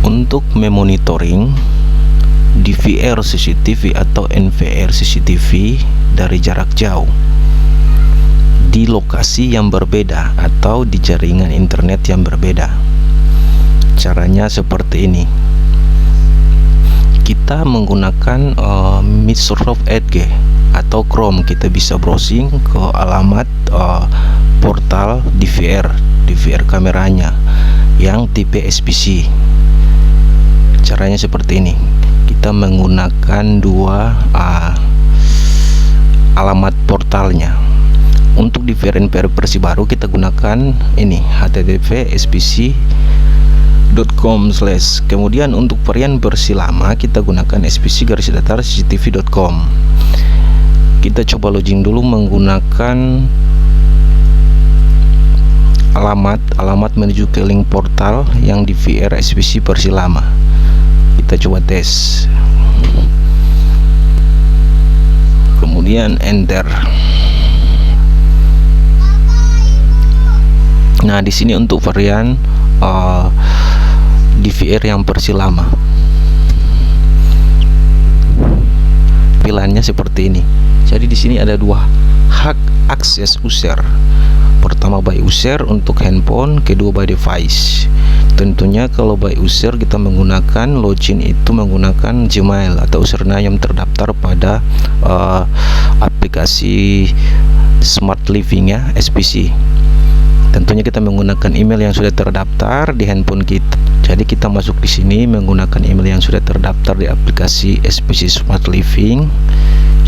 untuk memonitoring DVR CCTV atau NVR CCTV dari jarak jauh di lokasi yang berbeda atau di jaringan internet yang berbeda. Caranya seperti ini. Kita menggunakan Microsoft Edge atau Chrome. Kita bisa browsing ke alamat portal DVR kameranya yang tipe SPC. Caranya seperti ini. Kita menggunakan dua alamat portalnya. Untuk DVR NVR versi baru kita gunakan ini http://spc.com/. Kemudian untuk varian versi lama kita gunakan spc-cctv.com. Kita coba login dulu menggunakan alamat menuju ke link portal yang DVR SPC versi lama. Kita coba tes, kemudian enter. Nah, di sini untuk varian DVR yang versi lama, pilihannya seperti ini. Jadi di sini ada dua hak akses user. Pertama by user untuk handphone, kedua by device. Tentunya kalau by user kita menggunakan login itu menggunakan Gmail atau username yang terdaftar pada aplikasi Smart Living ya, SPC. Tentunya kita menggunakan email yang sudah terdaftar di handphone kita. Jadi kita masuk di sini menggunakan email yang sudah terdaftar di aplikasi SPC Smart Living,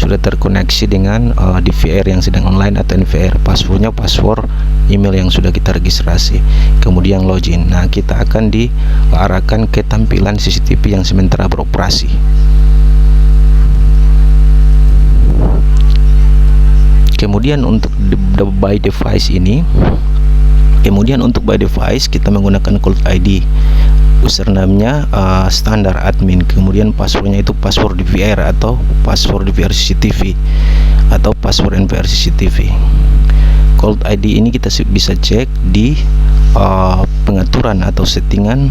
sudah terkoneksi dengan DVR yang sedang online atau NVR. Passwordnya password email yang sudah kita registrasi. Kemudian login. Nah, kita akan diarahkan ke tampilan CCTV yang sementara beroperasi. Kemudian untuk by device ini, kita menggunakan Cloud ID. Username-nya standar admin, kemudian passwordnya itu password DVR atau password DVR CCTV atau password NVR CCTV. Cloud ID ini kita bisa cek di pengaturan atau settingan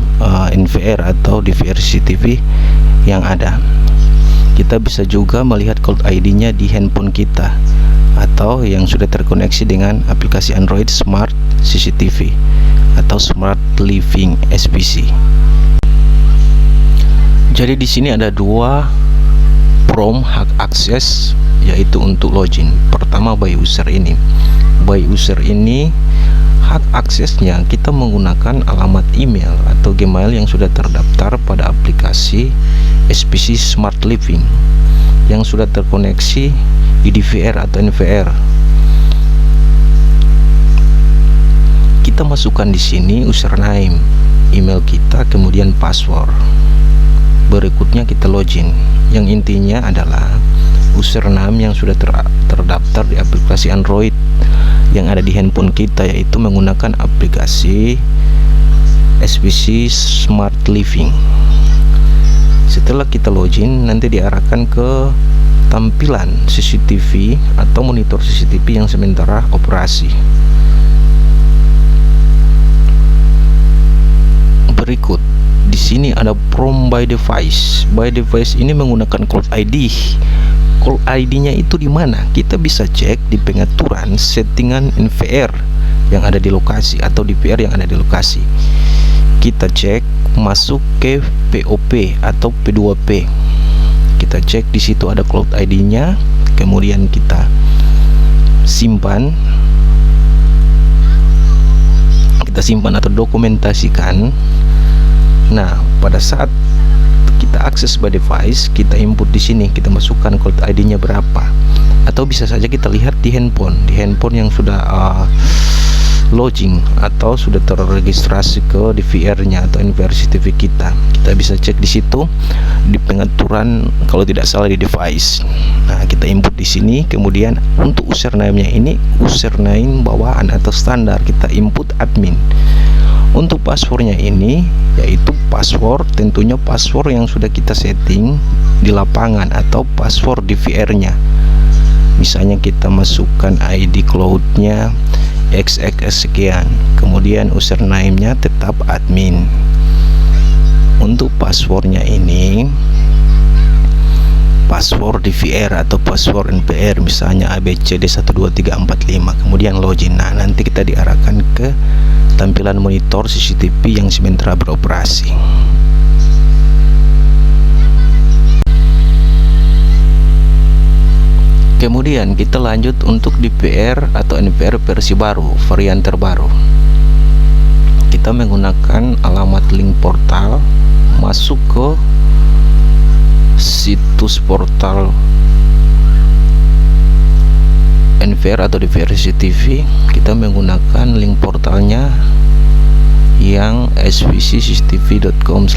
NVR atau DVR CCTV yang ada. Kita bisa juga melihat Cloud ID-nya di handphone kita atau yang sudah terkoneksi dengan aplikasi Android Smart CCTV atau Smart Living SPC. Jadi di sini ada dua prom hak akses, yaitu untuk login. Pertama by user ini. By user ini hak aksesnya kita menggunakan alamat email atau Gmail yang sudah terdaftar pada aplikasi SPC Smart Living yang sudah terkoneksi di DVR atau NVR. Kita masukkan di sini username, email kita, kemudian password. Berikutnya kita login. Yang intinya adalah username yang sudah terdaftar di aplikasi Android yang ada di handphone kita, yaitu menggunakan aplikasi SPC Smart Living. Setelah kita login, nanti diarahkan ke tampilan CCTV atau monitor CCTV yang sementara operasi. Berikut di sini ada prom by device. By device ini menggunakan Cloud ID. Cloud ID-nya itu di mana? Kita bisa cek di pengaturan settingan NVR yang ada di lokasi atau DVR yang ada di lokasi. Kita cek masuk ke POP atau P2P. Kita cek di situ ada Cloud ID-nya, kemudian kita simpan. Kita simpan atau dokumentasikan. Nah, pada saat kita akses by device, kita input di sini, kita masukkan Cloud ID-nya berapa. Atau bisa saja kita lihat di handphone yang sudah login atau sudah terregistrasi ke DVR-nya atau NVR CCTV kita. Kita bisa cek di situ di pengaturan kalau tidak salah di device. Nah, kita input di sini, kemudian untuk username-nya ini username bawaan atau standar, kita input admin. Untuk passwordnya ini yaitu password, tentunya password yang sudah kita setting di lapangan atau password DVR-nya. Misalnya kita masukkan ID cloud-nya XXX sekian, kemudian username-nya tetap admin. Untuk passwordnya ini password DVR atau password NVR, misalnya ABCD12345, kemudian login. Nah, nanti kita diarahkan ke tampilan monitor CCTV yang sementara beroperasi. Kemudian kita lanjut untuk DVR atau NVR versi baru, varian terbaru. Kita menggunakan alamat link portal, masuk ke situs portal NVR atau DVR CCTV. Kita menggunakan link portalnya yang svccctv.com/.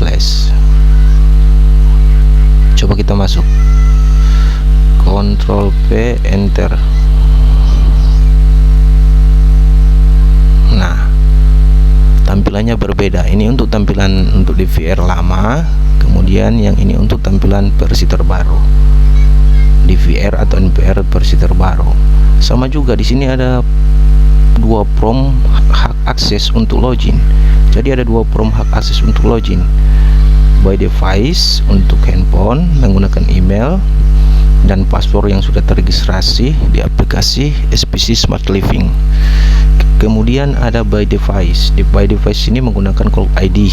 Coba kita masuk, Ctrl P, enter. Nah, tampilannya berbeda. Ini untuk tampilan untuk DVR lama, kemudian yang ini untuk tampilan versi terbaru, DVR atau NVR versi terbaru. Sama juga di sini ada dua prom hak akses untuk login. Jadi ada dua prom hak akses untuk login. By device untuk handphone menggunakan email dan password yang sudah terregistrasi di aplikasi SPC Smart Living. Kemudian ada by device. Di by device ini menggunakan Cloud ID.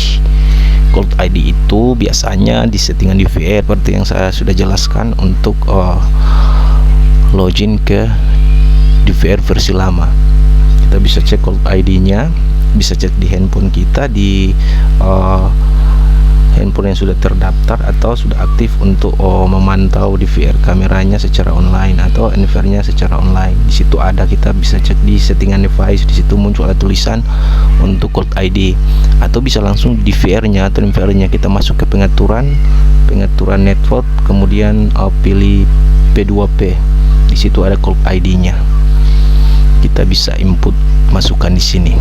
Cloud ID itu biasanya di settingan DVR seperti yang saya sudah jelaskan untuk login ke DVR versi lama. Kita bisa cek Cloud ID-nya, bisa cek di handphone kita, di handphone yang sudah terdaftar atau sudah aktif untuk memantau DVR kameranya secara online atau NVR-nya secara online. Di situ ada, kita bisa cek di settingan device, di situ muncul ada tulisan untuk Cloud ID, atau bisa langsung DVR-nya atau NVR-nya. Kita masuk ke pengaturan network, kemudian pilih P2P. Di situ ada Cloud ID-nya. Kita bisa input, masukkan di sini.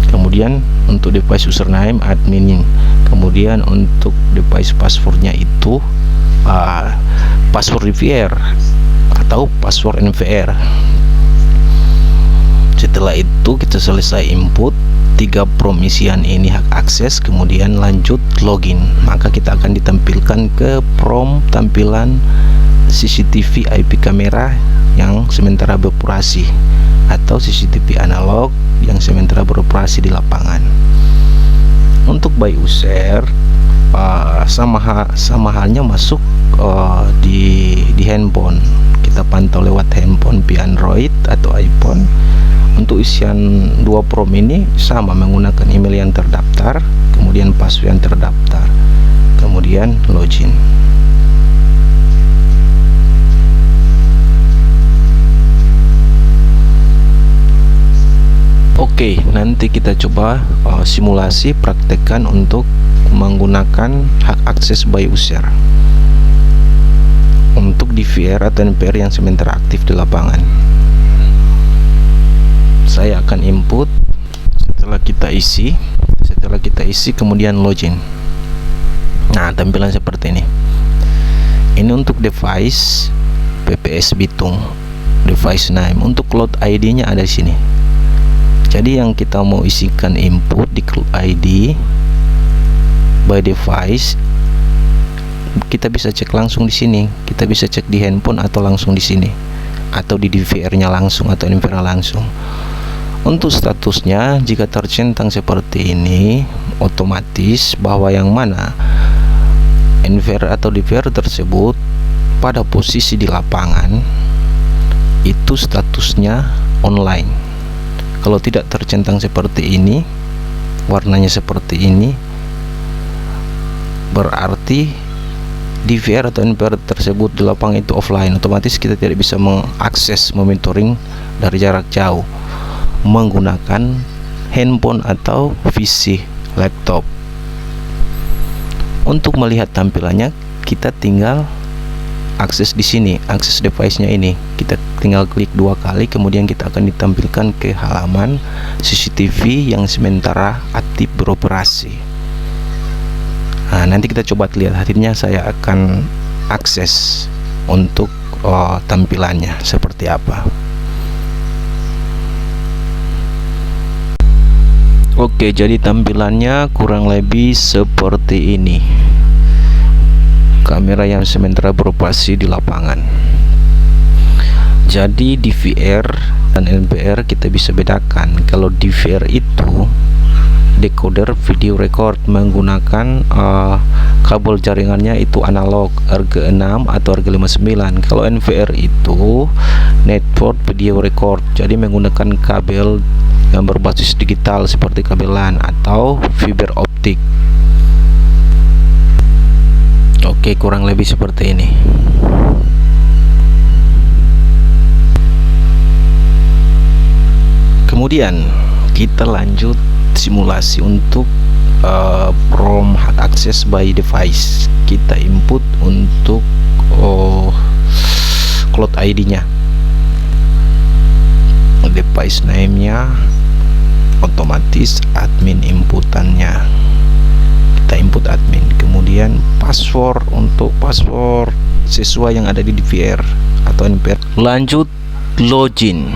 Kemudian untuk device username admin. Kemudian untuk device passwordnya itu password DVR atau password NVR. Setelah itu kita selesai input 3 permisian ini hak akses, kemudian lanjut login. Maka kita akan ditampilkan ke prom tampilan CCTV IP kamera yang sementara beroperasi atau CCTV analog yang sementara beroperasi di lapangan. Untuk by user sama halnya masuk di handphone. Kita pantau lewat handphone via Android atau iPhone. Untuk isian 2 prom ini sama, menggunakan email yang terdaftar, kemudian password yang terdaftar, kemudian login. Oke, nanti kita coba simulasi praktekkan untuk menggunakan hak akses by user untuk DVR atau NVR yang sementara aktif di lapangan. Saya akan input, setelah kita isi kemudian login. Nah, tampilan seperti ini. Ini untuk device PPS Bitung, device name. Untuk Cloud ID-nya ada di sini. Jadi yang kita mau isikan input di Cloud ID by device, kita bisa cek langsung di sini. Kita bisa cek di handphone atau langsung di sini, atau di DVR-nya langsung atau NVR langsung. Untuk statusnya, jika tercentang seperti ini, otomatis bahwa yang mana NVR atau DVR tersebut pada posisi di lapangan itu statusnya online. Kalau tidak tercentang seperti ini, warnanya seperti ini, berarti DVR atau NVR tersebut di lapangan itu offline. Otomatis kita tidak bisa mengakses monitoring dari jarak jauh menggunakan handphone atau PC laptop. Untuk melihat tampilannya, kita tinggal akses di sini, akses device-nya ini. Kita tinggal klik 2 kali, kemudian kita akan ditampilkan ke halaman CCTV yang sementara aktif beroperasi. Nah, nanti kita coba lihat. Akhirnya saya akan akses untuk tampilannya seperti apa. Oke, jadi tampilannya kurang lebih seperti ini. Kamera yang sementara beroperasi di lapangan. Jadi DVR dan NVR kita bisa bedakan. Kalau DVR itu decoder video record menggunakan kabel jaringannya itu analog RG6 atau RG59. Kalau NVR itu network video record, jadi menggunakan kabel yang berbasis digital seperti kabel LAN atau fiber optik. Oke, kurang lebih seperti ini. Kemudian kita lanjut simulasi untuk ROM hard access by device. Kita input untuk cloud ID-nya, device name-nya, otomatis admin inputannya. Kita input admin, kemudian password untuk password sesuai yang ada di DVR atau NVR. Lanjut login.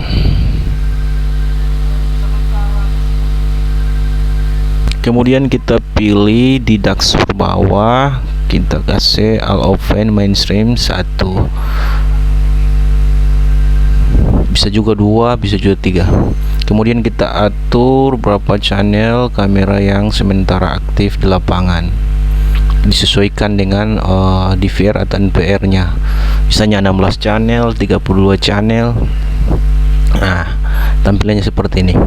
Kemudian kita pilih di dashboard bawah, kita kasih all open mainstream 1, bisa juga 2, bisa juga 3. Kemudian kita atur berapa channel kamera yang sementara aktif di lapangan, disesuaikan dengan DVR atau NVR nya, misalnya 16 channel, 32 channel. Nah, tampilannya seperti ini.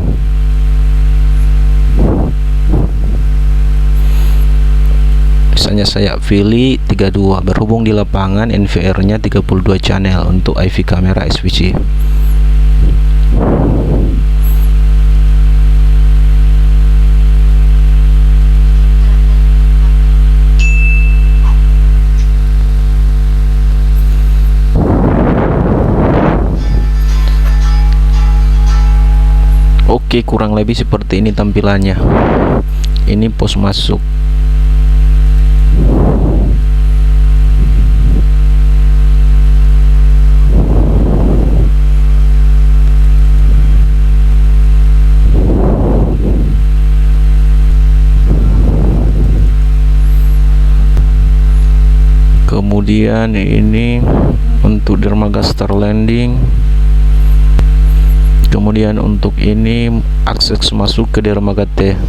Misalnya saya pilih 32, berhubung di lapangan NVR nya 32 channel untuk IV kamera SVC. Oke, kurang lebih seperti ini tampilannya. Ini pos masuk. Kemudian ini untuk dermaga start landing. Kemudian untuk ini akses masuk ke dermaga T.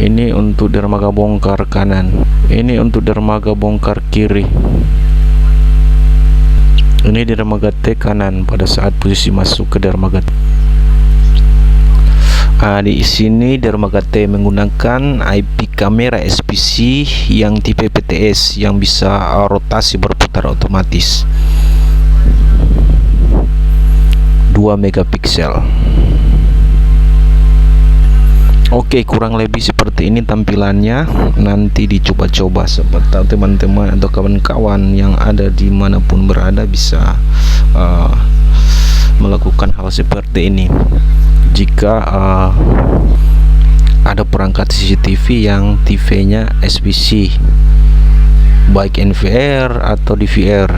Ini untuk dermaga bongkar kanan. Ini untuk dermaga bongkar kiri. Ini dermaga T kanan pada saat posisi masuk ke dermaga T. Di sini dermaga T menggunakan IP kamera SPC yang tipe PTS yang bisa rotasi berputar otomatis 2 megapiksel. Oke, kurang lebih seperti ini tampilannya. Nanti dicoba-coba seperti teman-teman atau kawan-kawan yang ada dimanapun berada bisa melakukan hal seperti ini. Jika ada perangkat CCTV yang TV-nya SPC, baik NVR atau DVR.